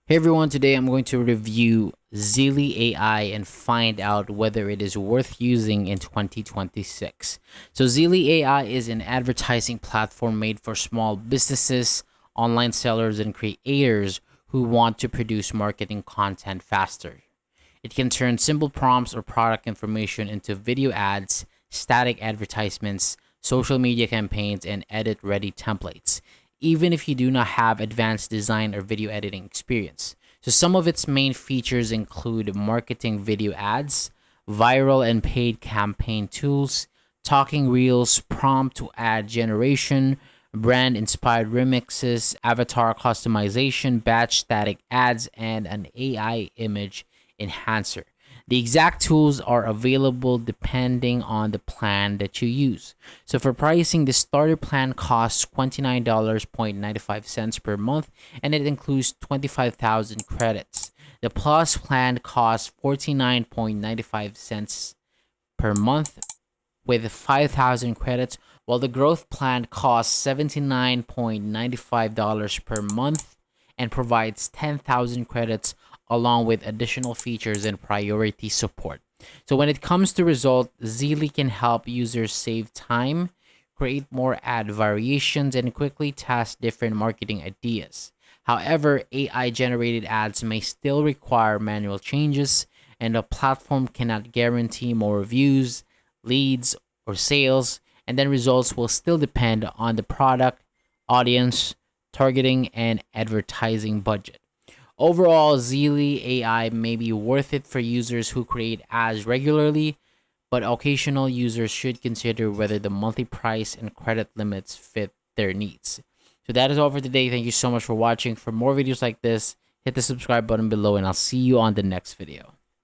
Hey everyone, today I'm going to review Zeely AI and find out whether it is worth using in 2026. So Zeely AI is an advertising platform made for small businesses, online sellers, and creators who want to produce marketing content faster. It can turn simple prompts or product information into video ads, static advertisements, social media campaigns, and edit-ready templates, even if you do not have advanced design or video editing experience. So some of its main features include marketing video ads, viral and paid campaign tools, talking reels, prompt to ad generation, brand inspired remixes, avatar customization, batch static ads, and an AI image enhancer. The exact tools are available depending on the plan that you use. So for pricing, the starter plan costs $29.95 per month and it includes 25,000 credits. The plus plan costs $49.95 per month with 5,000 credits, while the growth plan costs $79.95 per month and provides 10,000 credits along with additional features and priority support. So when it comes to result, Zeely can help users save time, create more ad variations, and quickly test different marketing ideas. However, AI generated ads may still require manual changes, and the platform cannot guarantee more views, leads, or sales, and then results will still depend on the product, audience, targeting, and advertising budget. Overall, Zeely AI may be worth it for users who create ads regularly, but occasional users should consider whether the monthly price and credit limits fit their needs. So that is all for today. Thank you so much for watching. For more videos like this, hit the subscribe button below and I'll see you on the next video.